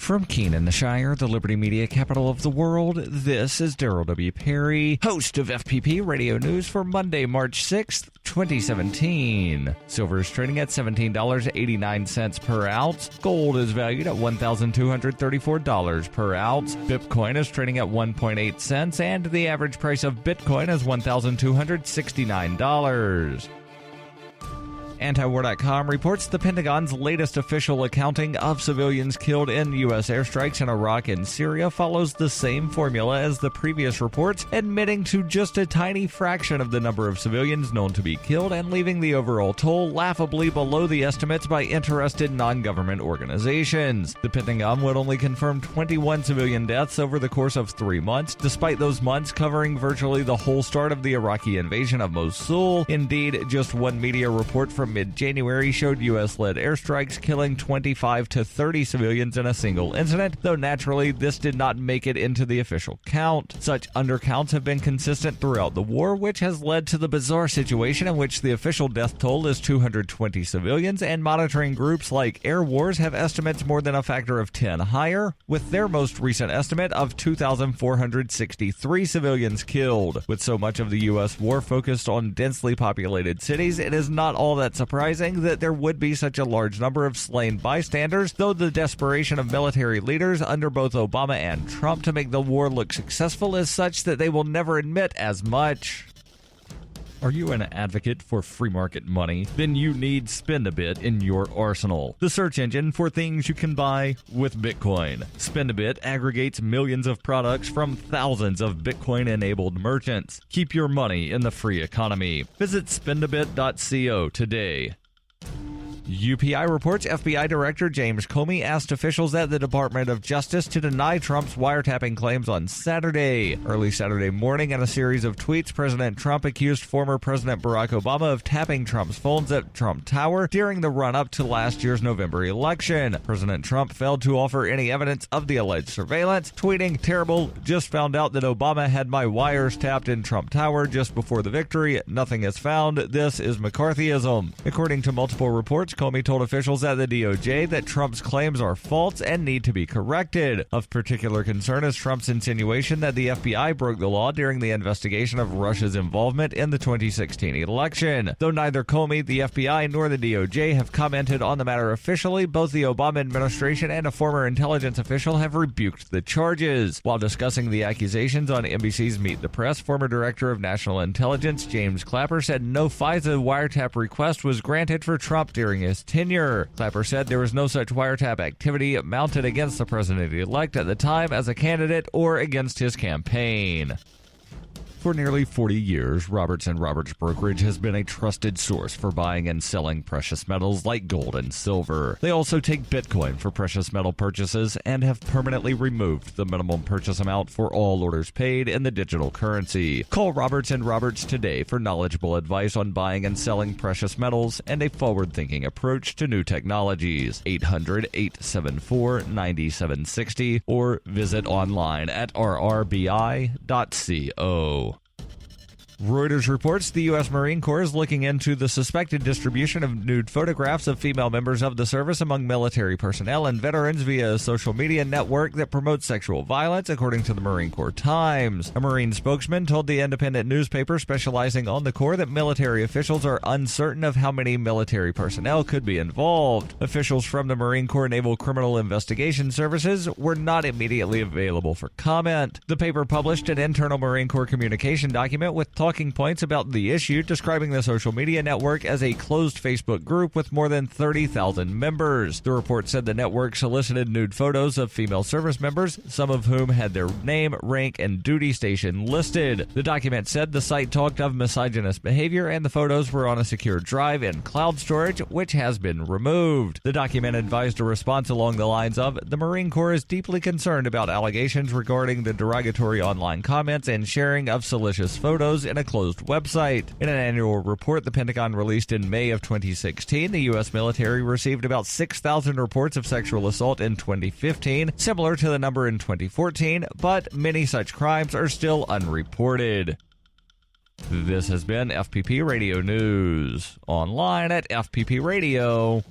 From Keene in the Shire, the Liberty Media capital of the world, this is Daryl W. Perry, host of FPP Radio News for Monday, March 6th, 2017. Silver is trading at $17.89 per ounce. Gold is valued at $1,234 per ounce. Bitcoin is trading at 1.8 cents, and the average price of Bitcoin is $1,269. Antiwar.com reports the Pentagon's latest official accounting of civilians killed in U.S. airstrikes in Iraq and Syria follows the same formula as the previous reports, admitting to just a tiny fraction of the number of civilians known to be killed and leaving the overall toll laughably below the estimates by interested non-government organizations. The Pentagon would only confirm 21 civilian deaths over the course of 3 months, despite those months covering virtually the whole start of the Iraqi invasion of Mosul. Indeed, just one media report from mid-January showed U.S.-led airstrikes killing 25 to 30 civilians in a single incident, though naturally this did not make it into the official count. Such undercounts have been consistent throughout the war, which has led to the bizarre situation in which the official death toll is 220 civilians, and monitoring groups like Air Wars have estimates more than a factor of 10 higher, with their most recent estimate of 2,463 civilians killed. With so much of the U.S. war focused on densely populated cities, it is not all that surprising that there would be such a large number of slain bystanders, though the desperation of military leaders under both Obama and Trump to make the war look successful is such that they will never admit as much. Are you an advocate for free market money? Then you need Spendabit in your arsenal, the search engine for things you can buy with Bitcoin. Spendabit aggregates millions of products from thousands of Bitcoin-enabled merchants. Keep your money in the free economy. Visit spendabit.co today. UPI reports FBI Director James Comey asked officials at the Department of Justice to deny Trump's wiretapping claims on Saturday. Early Saturday morning, in a series of tweets, President Trump accused former President Barack Obama of tapping Trump's phones at Trump Tower during the run-up to last year's November election. President Trump failed to offer any evidence of the alleged surveillance, tweeting, "Terrible, just found out that Obama had my wires tapped in Trump Tower just before the victory. Nothing is found. This is McCarthyism." According to multiple reports, Comey told officials at the DOJ that Trump's claims are false and need to be corrected. Of particular concern is Trump's insinuation that the FBI broke the law during the investigation of Russia's involvement in the 2016 election. Though neither Comey, the FBI, nor the DOJ have commented on the matter officially, both the Obama administration and a former intelligence official have rebuked the charges. While discussing the accusations on NBC's Meet the Press, former Director of National Intelligence James Clapper said no FISA wiretap request was granted for Trump during his tenure. Clapper said there was no such wiretap activity mounted against the president-elect at the time as a candidate or against his campaign. For nearly 40 years, Roberts & Roberts Brokerage has been a trusted source for buying and selling precious metals like gold and silver. They also take Bitcoin for precious metal purchases and have permanently removed the minimum purchase amount for all orders paid in the digital currency. Call Roberts & Roberts today for knowledgeable advice on buying and selling precious metals and a forward-thinking approach to new technologies. 800-874-9760 or visit online at rrbi.co. Reuters reports the U.S. Marine Corps is looking into the suspected distribution of nude photographs of female members of the service among military personnel and veterans via a social media network that promotes sexual violence, according to the Marine Corps Times. A Marine spokesman told the independent newspaper specializing on the Corps that military officials are uncertain of how many military personnel could be involved. Officials from the Marine Corps Naval Criminal Investigation Services were not immediately available for comment. The paper published an internal Marine Corps communication document with talking points about the issue, describing the social media network as a closed Facebook group with more than 30,000 members. The report said the network solicited nude photos of female service members, some of whom had their name, rank, and duty station listed. The document said the site talked of misogynist behavior and the photos were on a secure drive in cloud storage, which has been removed. The document advised a response along the lines of, "The Marine Corps is deeply concerned about allegations regarding the derogatory online comments and sharing of salacious photos in a closed website." In an annual report the Pentagon released in May of 2016, the U.S. military received about 6,000 reports of sexual assault in 2015, similar to the number in 2014, but many such crimes are still unreported. This has been FPP Radio News, online at fppradio.com.